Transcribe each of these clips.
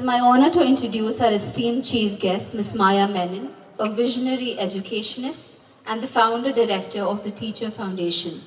is my honor to introduce our esteemed chief guest, Ms. Maya Menon, a visionary educationist and the founder-director of the Teacher Foundation.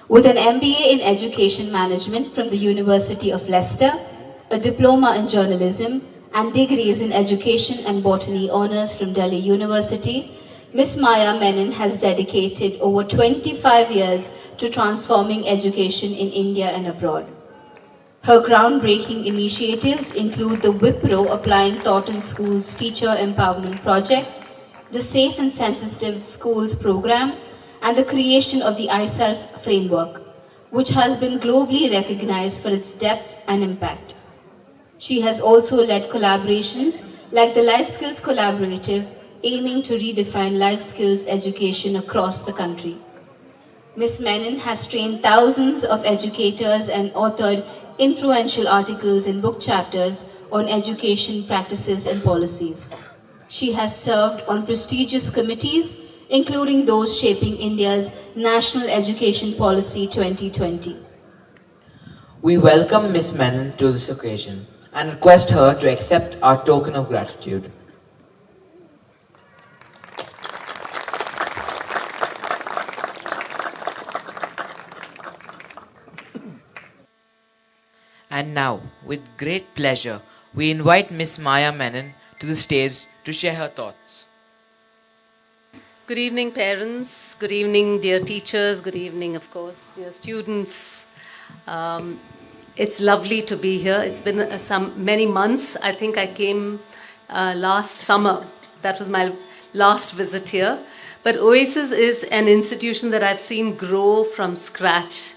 With an MBA in Education Management from the University of Leicester, a diploma in journalism, and degrees in Education and Botany honors from Delhi University, Ms. Maya Menon has dedicated over 25 years to transforming education in India and abroad. Her groundbreaking initiatives include the Wipro Applying Thought in Schools Teacher Empowerment Project, the Safe and Sensitive Schools Program, and the creation of the iSelf framework, which has been globally recognized for its depth and impact. She has also led collaborations like the Life Skills Collaborative, aiming to redefine life skills education across the country. Ms. Menon has trained thousands of educators and authored influential articles in book chapters on education practices and policies. She has served on prestigious committees, including those shaping India's National Education Policy 2020. We welcome Ms. Menon to this occasion and request her to accept our token of gratitude. And now, with great pleasure, we invite Ms. Maya Menon to the stage to share her thoughts. Good evening, parents. Good evening, dear teachers. Good evening, of course, dear students. It's lovely to be here. It's been many months. I think I came last summer. That was my last visit here. But Oasis is an institution that I've seen grow from scratch,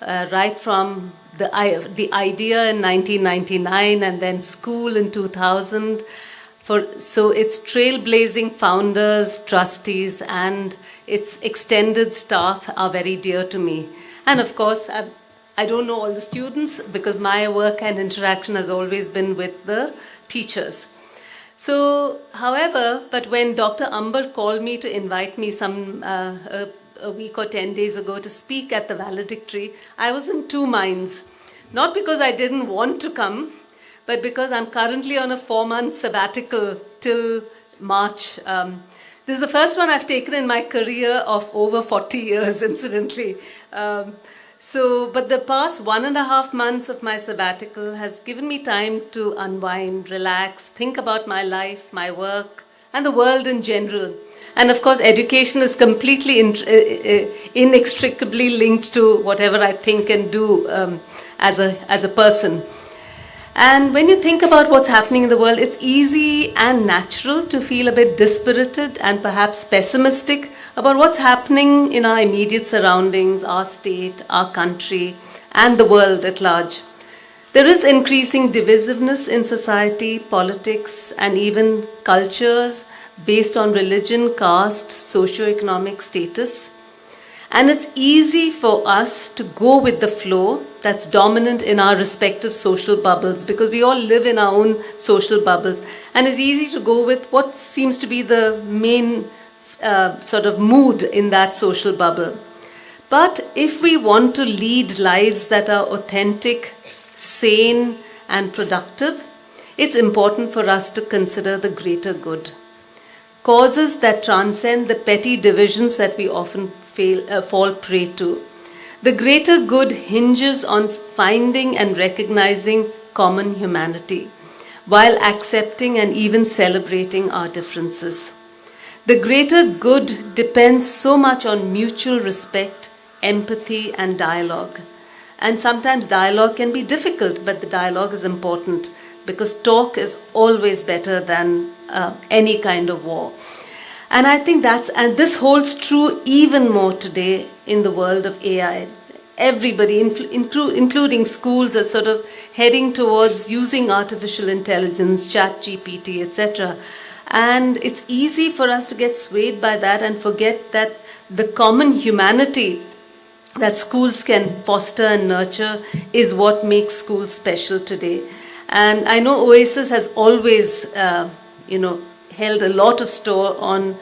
right from the idea in 1999 and then school in 2000. So its trailblazing founders, trustees, and its extended staff are very dear to me. And of course, I don't know all the students because my work and interaction has always been with the teachers. So, however, but when Dr. Amber called me to invite me a week or 10 days ago to speak at the valedictory, I was in two minds. Not because I didn't want to come, but because I'm currently on a 4-month sabbatical till March. This is the first one I've taken in my career of over 40 years, incidentally. But the past 1.5 months of my sabbatical has given me time to unwind, relax, think about my life, my work, and the world in general. And of course, education is completely inextricably linked to whatever I think and do as a person. And when you think about what's happening in the world, it's easy and natural to feel a bit dispirited and perhaps pessimistic about what's happening in our immediate surroundings, our state, our country, and the world at large. There is increasing divisiveness in society, politics, and even cultures based on religion, caste, socioeconomic status. And it's easy for us to go with the flow that's dominant in our respective social bubbles because we all live in our own social bubbles. And it's easy to go with what seems to be the main sort of mood in that social bubble. But if we want to lead lives that are authentic, sane, and productive, it's important for us to consider the greater good. Causes that transcend the petty divisions that we often fall prey to. The greater good hinges on finding and recognizing common humanity, while accepting and even celebrating our differences. The greater good depends so much on mutual respect, empathy, and dialogue. And sometimes dialogue can be difficult, but the dialogue is important because talk is always better than any kind of war. And I think this holds true even more today in the world of AI. Everybody, including schools, are sort of heading towards using artificial intelligence, ChatGPT, etc. And it's easy for us to get swayed by that and forget that the common humanity that schools can foster and nurture is what makes schools special today. And I know Oasis has always, held a lot of store on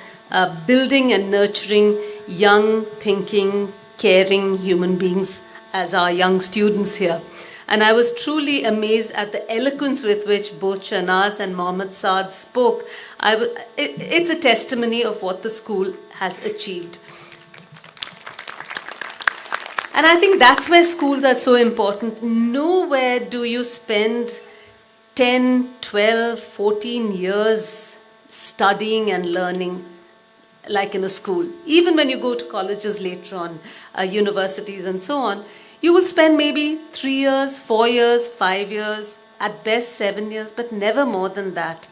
building and nurturing young, thinking, caring human beings as our young students here. And I was truly amazed at the eloquence with which both Shanaz and Mohammed Saad spoke. It's a testimony of what the school has achieved. And I think that's where schools are so important. Nowhere do you spend 10, 12, 14 years studying and learning like in a school. Even when you go to colleges later on, universities and so on, you will spend maybe 3 years, 4 years, 5 years, at best 7 years, but never more than that.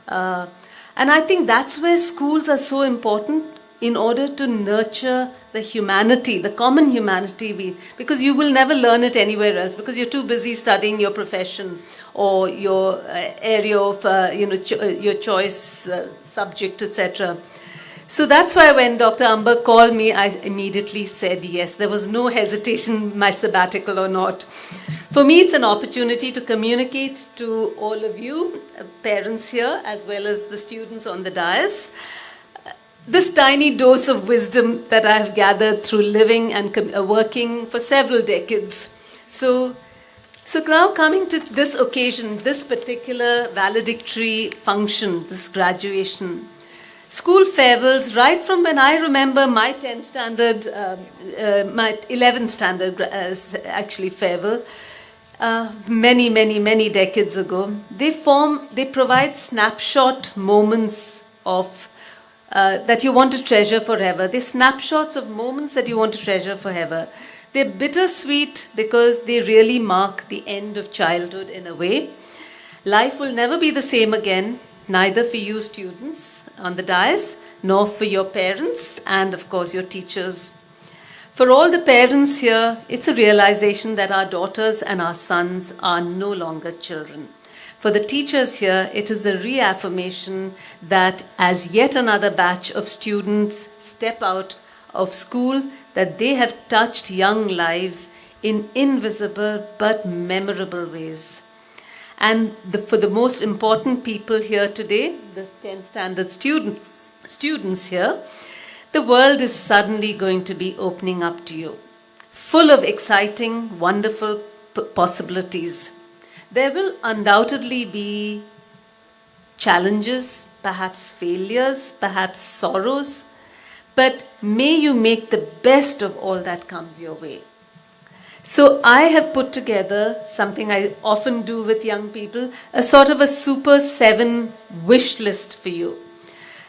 And I think that's where schools are so important, in order to nurture the humanity, the common humanity, because you will never learn it anywhere else, because you're too busy studying your profession or your area of, your choice subject, etc. So that's why when Dr. Amber called me, I immediately said yes. There was no hesitation, my sabbatical or not. For me, it's an opportunity to communicate to all of you, parents here, as well as the students on the dais, this tiny dose of wisdom that I have gathered through living and working for several decades. So now coming to this occasion, this particular valedictory function, this graduation, school farewells, right from when I remember my 10th standard, my 11th standard actually farewell, many decades ago, they provide snapshot moments of that you want to treasure forever. They're snapshots of moments that you want to treasure forever. They're bittersweet because they really mark the end of childhood in a way. Life will never be the same again, neither for you students on the dais, nor for your parents and, of course, your teachers. For all the parents here, it's a realization that our daughters and our sons are no longer children. For the teachers here, it is the reaffirmation that as yet another batch of students step out of school, that they have touched young lives in invisible but memorable ways. And for the most important people here today, the 10th standard students here, the world is suddenly going to be opening up to you, full of exciting, wonderful possibilities. There will undoubtedly be challenges, perhaps failures, perhaps sorrows, but may you make the best of all that comes your way. So I have put together something I often do with young people, a sort of a Super 7 wish list for you.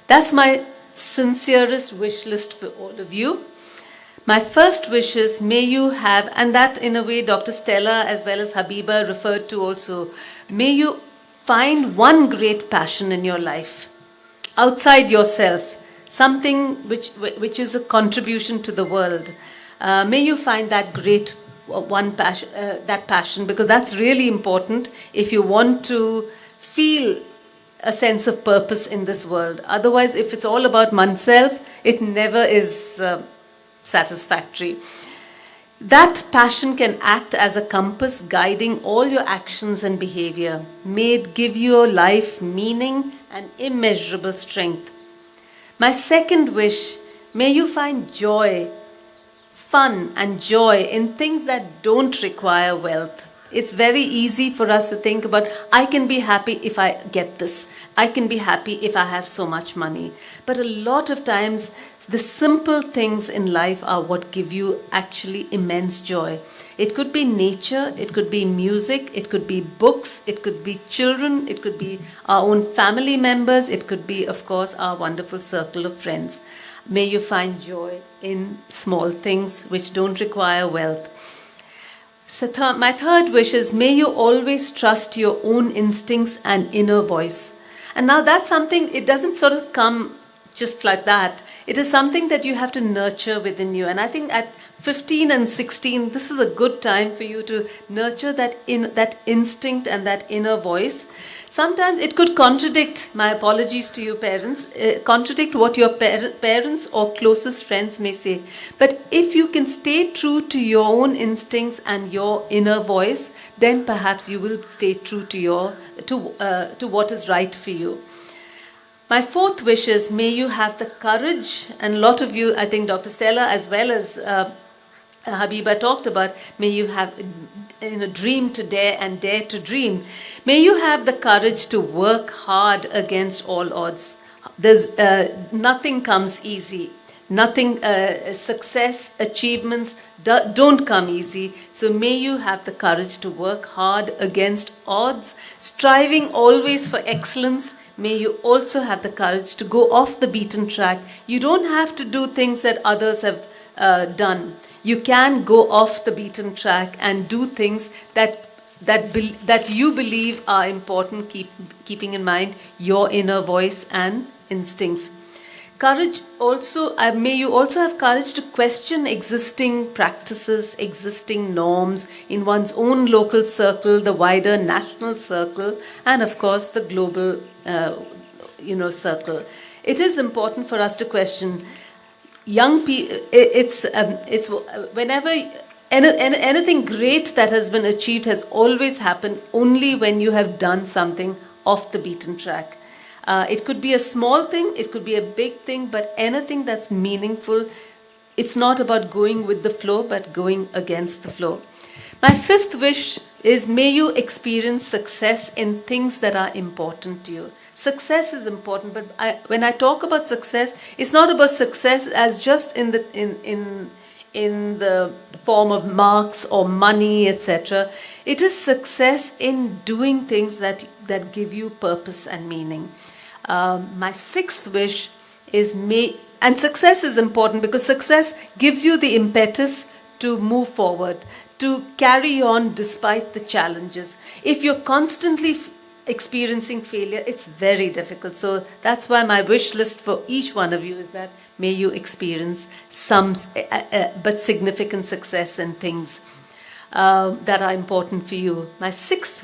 That's my sincerest wish list for all of you. My first wish is, may you have, and that in a way Dr. Stella as well as Habiba referred to also, may you find one great passion in your life, outside yourself, something which is a contribution to the world. May you find that great one passion, that passion, because that's really important if you want to feel a sense of purpose in this world. Otherwise, if it's all about oneself, it never is satisfactory. That passion can act as a compass guiding all your actions and behavior. May it give your life meaning and immeasurable strength. My second wish, may you find joy, fun and joy in things that don't require wealth. It's very easy for us to think about, I can be happy if I get this. I can be happy if I have so much money. But a lot of times, the simple things in life are what give you actually immense joy. It could be nature, it could be music, it could be books, it could be children, it could be our own family members, it could be, of course, our wonderful circle of friends. May you find joy in small things which don't require wealth. So my third wish is, may you always trust your own instincts and inner voice. And now that's something, it doesn't sort of come just like that. It is something that you have to nurture within you. And I think at 15 and 16, this is a good time for you to nurture that instinct and that inner voice. Sometimes it could contradict, my apologies to you parents, contradict what your parents or closest friends may say. But if you can stay true to your own instincts and your inner voice, then perhaps you will stay true to what is right for you. My fourth wish is, may you have the courage, and a lot of you, I think Dr. Stella as well as Habiba talked about, may you have, dream to dare and dare to dream. May you have the courage to work hard against all odds. There's nothing comes easy. Nothing, success, achievements don't come easy. So may you have the courage to work hard against odds, striving always for excellence. May you also have the courage to go off the beaten track. You don't have to do things that others have done. You can go off the beaten track and do things that you believe are important, keeping in mind your inner voice and instincts. Courage also, may you also have courage to question existing practices, existing norms in one's own local circle, the wider national circle, and of course the global, circle. It is important for us to question young people. It's whenever anything great that has been achieved has always happened only when you have done something off the beaten track. It could be a small thing, it could be a big thing, but anything that's meaningful, it's not about going with the flow, but going against the flow. My fifth wish is, may you experience success in things that are important to you. Success is important, but when I talk about success, it's not about success as just in the form of marks or money, etc. It is success in doing things that give you purpose and meaning. My sixth wish is, and success is important because success gives you the impetus to move forward, to carry on despite the challenges. If you're constantly experiencing failure, it's very difficult. So that's why my wish list for each one of you is that may you experience some but significant success in things that are important for you. My sixth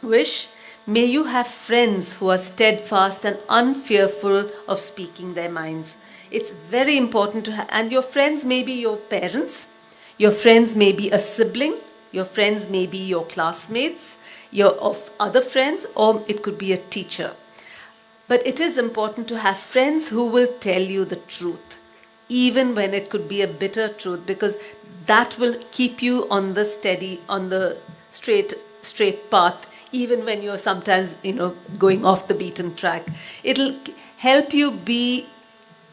wish, may you have friends who are steadfast and unfearful of speaking their minds. It's very important to have, and your friends may be your parents, your friends may be a sibling, your friends may be your classmates, of other friends, or it could be a teacher. But it is important to have friends who will tell you the truth, even when it could be a bitter truth, because that will keep you on the straight path, even when you're sometimes, going off the beaten track. It'll help you be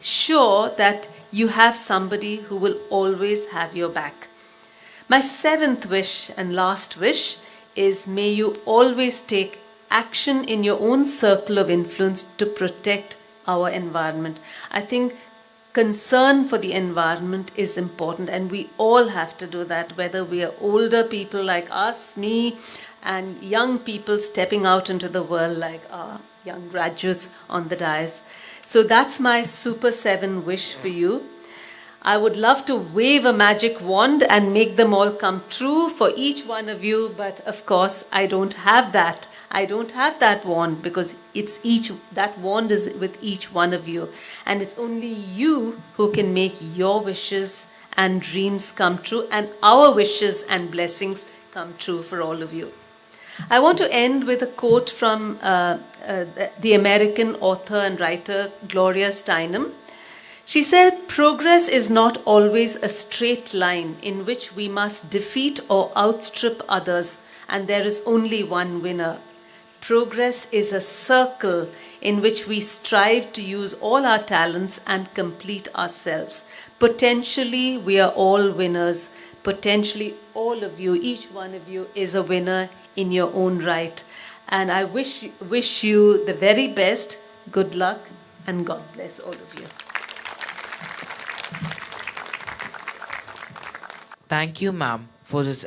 sure that you have somebody who will always have your back. My seventh wish and last wish is, may you always take action in your own circle of influence to protect our environment. I think concern for the environment is important, and we all have to do that, whether we are older people like us, me, and young people stepping out into the world like our young graduates on the dais. So that's my Super 7 wish for you. I would love to wave a magic wand and make them all come true for each one of you, but of course I don't have that. I don't have that wand, because that wand is with each one of you, and it's only you who can make your wishes and dreams come true, and our wishes and blessings come true for all of you. I want to end with a quote from the American author and writer Gloria Steinem. She said, "Progress is not always a straight line in which we must defeat or outstrip others, and there is only one winner. Progress is a circle in which we strive to use all our talents and complete ourselves. Potentially, we are all winners. Potentially, all of you, each one of you, is a winner in your own right. And I wish you the very best. Good luck, and God bless all of you." Thank you, ma'am, for this